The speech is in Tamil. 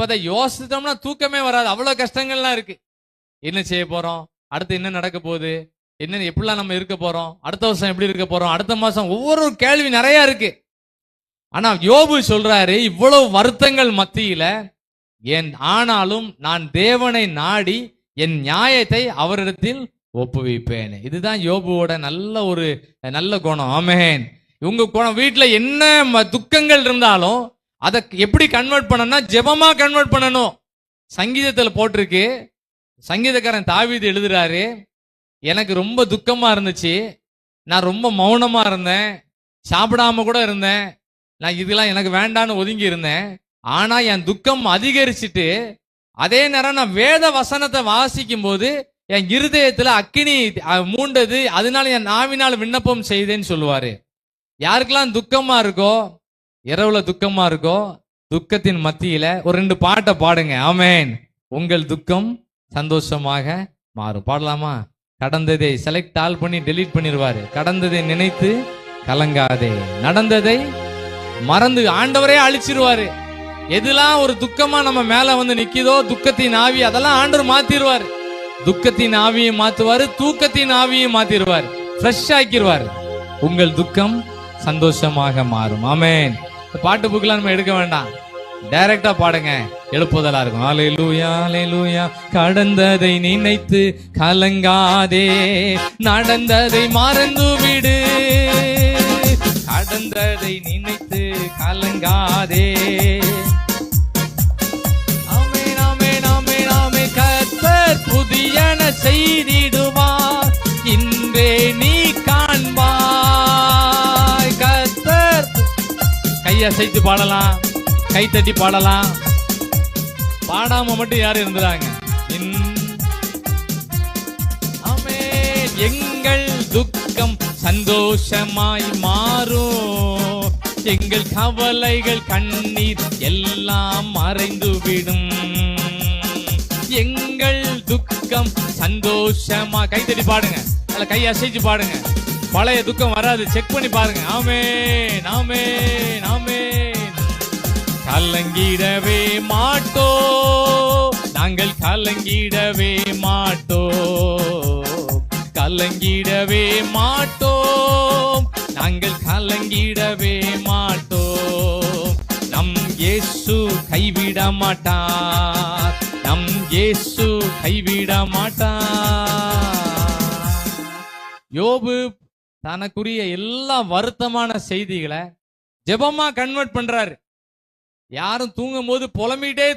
அதை யோசித்தோம்னா தூக்கமே வராது. அவ்வளவு கஷ்டங்கள்லாம் இருக்கு. என்ன செய்ய போறோம், அடுத்து என்ன நடக்க போகுது, என்ன எப்படிலாம் நம்ம இருக்க போறோம், அடுத்த வருஷம் எப்படி இருக்க போறோம், அடுத்த மாசம், ஒவ்வொரு கேள்வி நிறைய இருக்கு. ஆனா யோபு சொல்றாரு, இவ்வளவு வருத்தங்கள் மத்தியில ஆனாலும் நான் தேவனை நாடி என் நியாயத்தை அவரிடத்தில் ஒப்புவிப்பேன். இதுதான் யோபுவோட நல்ல குணம். ஆமென். உங்க குணம், வீட்டுல என்ன துக்கங்கள் இருந்தாலும் அதை எப்படி கன்வெர்ட் பண்ணணும்னா ஜெபமா கன்வெர்ட் பண்ணணும். சங்கீதத்தில் போட்டிருக்கு, சங்கீதக்காரன் தாவீது எழுதுறாரு, எனக்கு ரொம்ப துக்கமா இருந்துச்சு, நான் ரொம்ப மௌனமா இருந்தேன், சாப்பிடாம கூட இருந்தேன், நான் இதெல்லாம் எனக்கு வேண்டான்னு ஒதுங்கி இருந்தேன். ஆனா என் துக்கம் அதிகரிச்சுட்டு அதே நேரம் நான் வேத வசனத்தை வாசிக்கும் போது என் இருதயத்துல அக்கினி மூண்டது, அதனால என் நாவினால் விண்ணப்பம் செய்தேன்னு சொல்லுவாரு. யாருக்கெல்லாம் துக்கமா இருக்கோ, இரவுல துக்கமா இருக்கோ, துக்கத்தின் மத்தியில ஒரு 2 பாட்டை பாடுங்க. ஆமென். உங்கள் துக்கம் சந்தோஷமாக மாறும். பாடலாமா? கடந்ததை செலக்ட் ஆல் பண்ணி டெலீட் பண்ணிடுவாரு. கடந்ததை நினைத்து கலங்காதே, நடந்ததை மறந்து ஆண்டவரே அழிச்சிருவாரு. எதுலாம் ஒரு துக்கமா நம்ம மேல வந்து நிக்குதோ, துக்கத்தின் ஆவி, அதெல்லாம் ஆண்டவர் மாத்திருவாரு. துக்கத்தின் ஆவியை மாத்துவாரு, தூக்கத்தின் ஆவியை மாத்திருவாரு, ஃப்ரெஷ் ஆக்கிடுவாரு. உங்கள் துக்கம் சந்தோஷமாக மாறும். ஆமென். பாட்டு புக்கெல்லாம் நம்ம எடுக்க வேண்டாம், டைரக்டா பாடுங்க, எழுப்புதலா இருக்கும். அல்லேலூயா அல்லேலூயா. கடந்ததை நினைத்து கலங்காதே, நடந்ததை மறந்து விடு, கடந்ததை நினைத்து கலங்காதே. ஆமென் ஆமென் ஆமென் ஆமென். கர்த்தர் புதியன செய்திடுவார், இன்றே நீ காண்பாய். கர்த்தர். கையசைத்து பாடலாம், கை தட்டி பாடலாம். பாடாம மட்டும் யாரும் இருந்துறாங்க. ஆமென். எங்கள் துக்கம் சந்தோஷமாய் மாறும், எங்கள் கவலைகள் கண்ணீர் எல்லாம் மறைந்துவிடும். எங்கள் துக்கம் சந்தோஷமா, கைத்தடி பாடுங்க, அல்ல கை அசைச்சு பாடுங்க. பழைய துக்கம் வராது, செக் பண்ணி பாருங்க. ஆமென் ஆமென் ஆமென். கலங்கிடவே மாட்டோம், நாங்கள் கலங்கிடவே மாட்டோம், கலங்கிடவே மாட்டோம், நாங்கள் கலங்கிடவே மாட்டோம். நம் இயேசு கைவிட மாட்டார், நம் இயேசு கைவிட மாட்டார். யோபு தனக்குரிய எல்லா வருத்தமான செய்திகளை ஜெபமா கன்வெர்ட் பண்றாரு. யாரும் தூங்கும் போது புலம்பிட்டே